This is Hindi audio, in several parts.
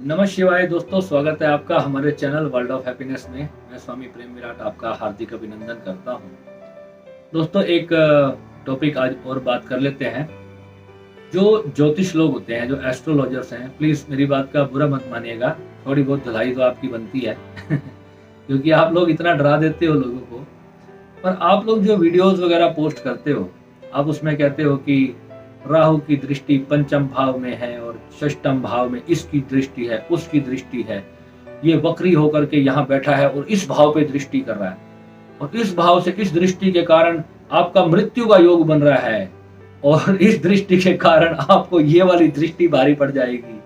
नमः शिवाय दोस्तों, स्वागत है आपका हमारे चैनल वर्ल्ड ऑफ हैप्पीनेस में। मैं स्वामी प्रेम विराट आपका हार्दिक अभिनंदन करता हूं। दोस्तों, एक टॉपिक आज और बात कर लेते हैं। जो ज्योतिष लोग होते हैं, जो एस्ट्रोलॉजर्स हैं, प्लीज़ मेरी बात का बुरा मत मानिएगा, थोड़ी बहुत धुलाई तो आपकी बनती है क्योंकि आप लोग इतना डरा देते हो लोगों को। पर आप लोग जो वीडियोस वगैरह पोस्ट करते हो, आप उसमें कहते हो कि राहु की दृष्टि पंचम भाव में है और षष्ठम भाव में इसकी दृष्टि है, उसकी दृष्टि है, ये वक्री होकर के यहाँ बैठा है और इस भाव पे दृष्टि कर रहा है और इस भाव से इस दृष्टि के कारण आपका मृत्यु का योग बन रहा है और इस दृष्टि के कारण आपको ये वाली दृष्टि भारी पड़ जाएगी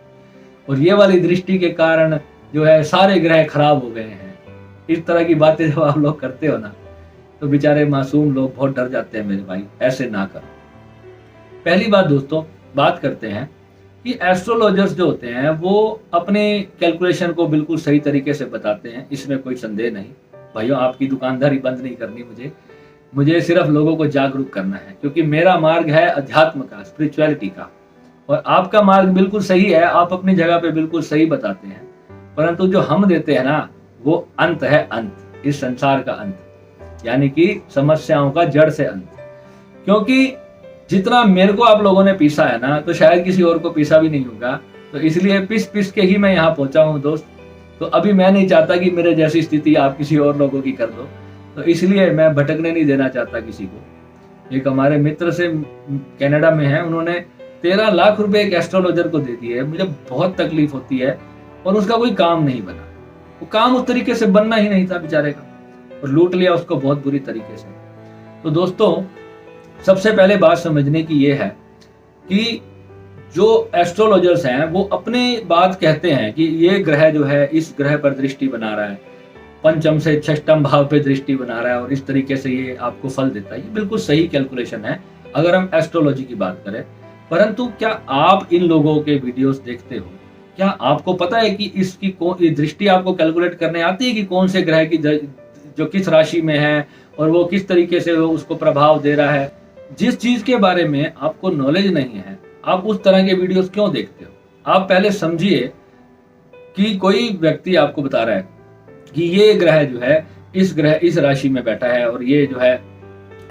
और ये वाली दृष्टि के कारण जो है सारे ग्रह खराब हो गए हैं। इस तरह की बातें जब आप लोग करते हो ना, तो बेचारे मासूम लोग बहुत डर जाते हैं। मेरे भाई, ऐसे ना करो। पहली बात दोस्तों, बात करते हैं कि एस्ट्रोलॉजर्स जो होते हैं वो अपने कैलकुलेशन को बिल्कुल सही तरीके से बताते हैं, इसमें कोई संदेह नहीं। भाइयों, आपकी दुकानदारी बंद नहीं करनी, मुझे सिर्फ लोगों को जागरूक करना है, क्योंकि मेरा मार्ग है अध्यात्म का, स्पिरिचुअलिटी का, और आपका मार्ग बिल्कुल सही है, आप अपनी जगह पे बिल्कुल सही बताते हैं। परंतु जो हम देते हैं ना, वो अंत है, अंत, इस संसार का अंत, यानी कि समस्याओं का जड़ से अंत। क्योंकि जितना मेरे को आप लोगों ने पीसा है ना, तो शायद किसी और को पीसा भी नहीं होगा। तो इसलिए पिस पिस के ही मैं यहाँ पहुंचा हूँ दोस्त। तो अभी मैं नहीं चाहता कि मेरे जैसी स्थिति आप किसी और लोगों की कर दो, तो इसलिए मैं भटकने नहीं देना चाहता किसी को। एक हमारे मित्र से कनाडा में है, उन्होंने 13 लाख रुपए एक एस्ट्रोलॉजर को दे दिए। मुझे बहुत तकलीफ होती है और उसका कोई काम नहीं बना। वो काम उस तरीके से बनना ही नहीं था बेचारे का, और लूट लिया उसको बहुत बुरी तरीके से। तो दोस्तों, सबसे पहले बात समझने की ये है कि जो एस्ट्रोलॉजर्स हैं वो अपने बात कहते हैं कि ये ग्रह जो है इस ग्रह पर दृष्टि बना रहा है, पंचम से षष्ठम भाव पे दृष्टि बना रहा है और इस तरीके से ये आपको फल देता है। ये बिल्कुल सही कैलकुलेशन है अगर हम एस्ट्रोलॉजी की बात करें। परंतु क्या आप इन लोगों के वीडियोस देखते हो? क्या आपको पता है कि इसकी दृष्टि आपको कैलकुलेट करने आती है कि कौन से ग्रह की जो किस राशि में है और वो किस तरीके से वो उसको प्रभाव दे रहा है? जिस चीज के बारे में आपको नॉलेज नहीं है, आप उस तरह के वीडियोस क्यों देखते हो? आप पहले समझिए कि कोई व्यक्ति आपको बता रहा है कि ये ग्रह जो है इस राशि में बैठा है और ये जो है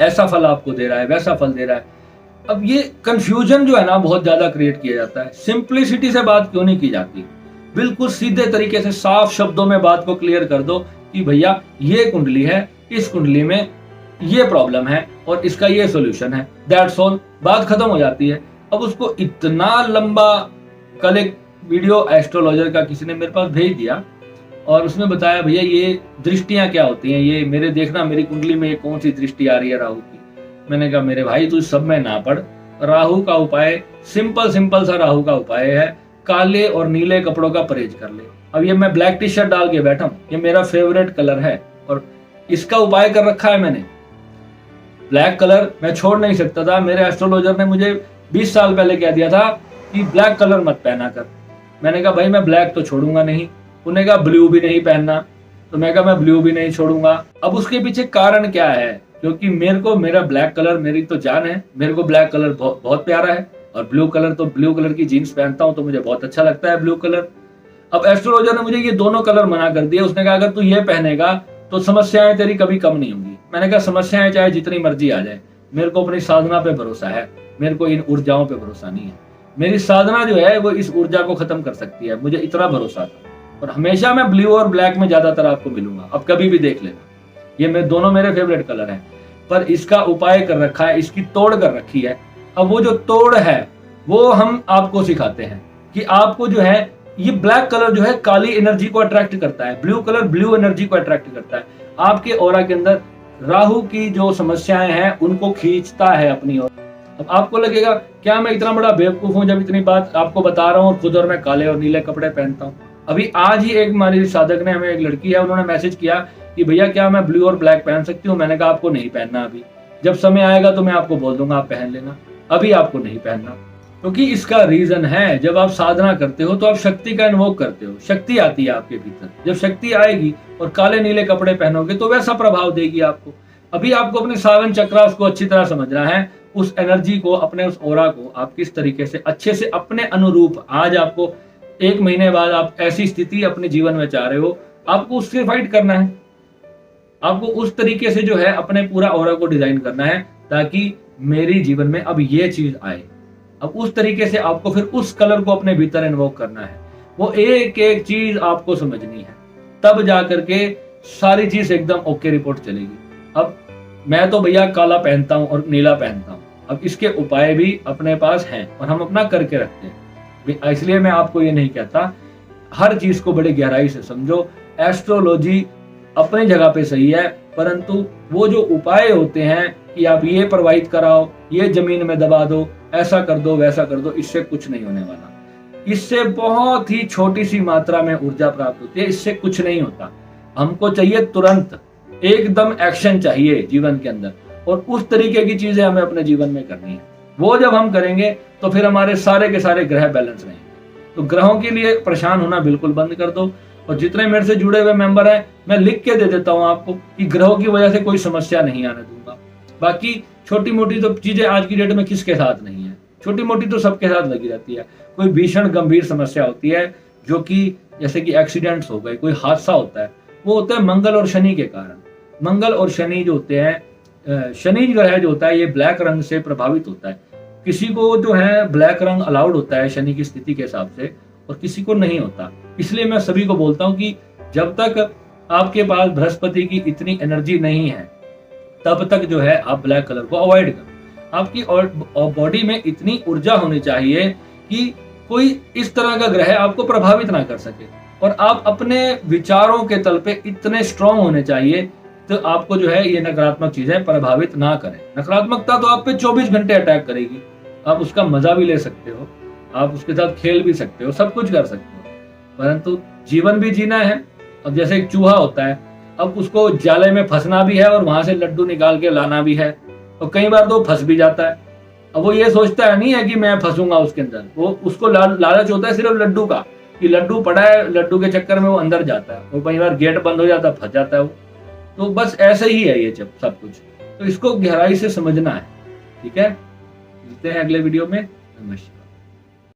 ऐसा फल आपको दे रहा है, वैसा फल दे रहा है। अब ये कंफ्यूजन जो है ना, बहुत ज्यादा क्रिएट किया जाता है। सिंप्लिसिटी से बात क्यों नहीं की जाती? बिल्कुल सीधे तरीके से साफ शब्दों में बात को क्लियर कर दो कि भैया ये कुंडली है, इस कुंडली में ये प्रॉब्लम है और इसका ये सॉल्यूशन है, दैट्स ऑल, बात खत्म हो जाती है। अब उसको इतना लंबा, कल एक वीडियो एस्ट्रोलॉजर का किसी ने मेरे पास भेज दिया और उसमें बताया भैया ये दृष्टियां क्या होती हैं, ये मेरे देखना मेरी कुंडली में कौन सी दृष्टि आ रही है राहु की। मैंने कहा मेरे भाई तू सब में ना पढ़, राहु का उपाय सिंपल सा राहु का उपाय है, काले और नीले कपड़ों का परहेज कर ले। अब ये मैं ब्लैक टी शर्ट डाल के बैठा हूँ, ये मेरा फेवरेट कलर है और इसका उपाय कर रखा है मैंने। ब्लैक कलर मैं छोड़ नहीं सकता था। मेरे एस्ट्रोलॉजर ने मुझे 20 साल पहले कह दिया था कि ब्लैक कलर मत पहना कर। मैंने कहा भाई मैं ब्लैक तो छोड़ूंगा नहीं। उन्होंने कहा ब्लू भी नहीं पहनना, तो मैं कहा मैं ब्लू भी नहीं छोड़ूंगा। अब उसके पीछे कारण क्या है? क्योंकि मेरा ब्लैक कलर मेरी तो जान है, मेरे को ब्लैक कलर बहुत प्यारा है और ब्लू कलर की जीन्स पहनता हूँ तो मुझे बहुत अच्छा लगता है ब्लू कलर। अब एस्ट्रोलॉजर ने मुझे ये दोनों कलर मना कर दिए। उसने कहा अगर तू ये पहनेगा तो समस्याएं तेरी कभी कम नहीं होंगी। मैंने कहा समस्याएं चाहे जितनी मर्जी आ जाए, मेरे को अपनी साधना पे भरोसा है, मेरे को इन ऊर्जाओं पे भरोसा नहीं है। मेरी साधना जो है वो इस ऊर्जा को खत्म कर सकती है, मुझे इतना भरोसा था। और हमेशा मैं ब्लू और ब्लैक में ज्यादातर आपको मिलूंगा, अब कभी भी देख लेना। ये दोनों मेरे फेवरेट कलर हैं। पर इसका उपाय कर रखा है, इसकी तोड़ कर रखी है। अब वो जो तोड़ है वो हम आपको सिखाते हैं कि आपको जो है ये ब्लैक कलर जो है काली एनर्जी को अट्रैक्ट करता है, ब्लू कलर ब्लू एनर्जी को अट्रैक्ट करता है। आपके ऑरा के अंदर राहु की जो समस्याएं हैं उनको खींचता है अपनी ओर। अब आपको लगेगा क्या मैं इतना बड़ा बेवकूफ हूं जब इतनी बात आपको बता रहा हूं और खुद और मैं काले और नीले कपड़े पहनता हूं। अभी आज ही एक हमारी साधक ने, हमें एक लड़की है, उन्होंने मैसेज किया कि भैया क्या मैं ब्लू और ब्लैक पहन सकती हूँ? मैंने कहा आपको नहीं पहनना, अभी जब समय आएगा तो मैं आपको बोल दूंगा आप पहन लेना, अभी आपको नहीं पहनना। क्योंकि इसका रीजन है, जब आप साधना करते हो तो आप शक्ति का इन्वोक करते हो, शक्ति आती है आपके भीतर। जब शक्ति आएगी और काले नीले कपड़े पहनोगे तो वैसा प्रभाव देगी आपको। अभी आपको अपने सावन चक्र को अच्छी तरह समझना है, उस एनर्जी को, अपने उस ऑरा को आप किस तरीके से अच्छे से अपने अनुरूप, आज आपको 1 महीने बाद आप ऐसी स्थिति अपने जीवन में चाह रहे हो, आपको उससे फाइट करना है। आपको उस तरीके से जो है अपने पूरा ऑरा को डिजाइन करना है ताकि मेरी जीवन में अब ये चीज आए। अब उस तरीके से आपको फिर उस कलर को अपने भीतर इन्वोक करना है। वो एक एक चीज आपको समझनी है, तब जाकर के सारी चीज एकदम ओके रिपोर्ट चलेगी। अब मैं तो भैया काला पहनता हूँ और नीला पहनता हूँ, अब इसके उपाय भी अपने पास हैं और हम अपना करके रखते हैं। इसलिए मैं आपको ये नहीं कहता, हर चीज को बड़े गहराई से समझो। एस्ट्रोलॉजी अपनी जगह पे सही है, परंतु वो जो उपाय होते हैं कि आप ये प्रवाहित कराओ, ये जमीन में दबा दो, ऐसा कर दो, वैसा कर दो, इससे कुछ नहीं होने वाला। इससे बहुत ही छोटी सी मात्रा में ऊर्जा प्राप्त होती है, इससे कुछ नहीं होता। हमको चाहिए तुरंत एकदम एक्शन चाहिए जीवन के अंदर, और उस तरीके की चीजें हमें अपने जीवन में करनी है। वो जब हम करेंगे तो फिर हमारे सारे के सारे ग्रह बैलेंस रहेंगे। तो ग्रहों के लिए परेशान होना बिल्कुल बंद कर दो। और जितने मेरे से जुड़े हुए मेंबर हैं, मैं लिख के दे देता हूं आपको कि ग्रहों की वजह से कोई समस्या नहीं आने दूंगा। बाकी छोटी मोटी तो चीजें आज की डेट में किसके साथ नहीं है, छोटी मोटी तो सबके साथ लगी रहती है। कोई भीषण गंभीर समस्या होती है जो कि जैसे कि एक्सीडेंट्स हो गए, कोई हादसा होता है, वो होता है मंगल और शनि के कारण। मंगल और शनि जो होते हैं, शनि ग्रह जो होता है ये ब्लैक रंग से प्रभावित होता है। किसी को जो है ब्लैक रंग अलाउड होता है शनि की स्थिति के हिसाब से, और किसी को नहीं होता। इसलिए मैं सभी को बोलता हूं कि जब तक आपके पास बृहस्पति की इतनी एनर्जी नहीं है, तब तक जो है आप ब्लैक कलर को अवॉइड करो। आपकी बॉडी में इतनी ऊर्जा होनी चाहिए कि कोई इस तरह का ग्रह आपको प्रभावित ना कर सके, और आप अपने विचारों के तल पे इतने स्ट्रांग होने चाहिए तो आपको जो है ये नकारात्मक चीजें प्रभावित ना करें। नकारात्मकता तो आप पे 24 घंटे अटैक करेगी, आप उसका मजा भी ले सकते हो, आप उसके साथ खेल भी सकते हो, सब कुछ कर सकते हो, परंतु जीवन भी जीना है। अब जैसे एक चूहा होता है, अब उसको जाले में फंसना भी है और वहां से लड्डू निकाल के लाना भी है, और कई बार तो फंस भी जाता है। अब वो ये सोचता है नहीं है कि मैं फंसूंगा उसके अंदर, वो उसको लालच होता है सिर्फ लड्डू का, कि लड्डू पड़ा है, लड्डू के चक्कर में वो अंदर जाता है, और कई बार गेट बंद हो जाता है, फंस जाता है वो। तो बस ऐसे ही है ये सब कुछ, तो इसको गहराई से समझना है। ठीक है, मिलते हैं अगले वीडियो में। नमस्कार।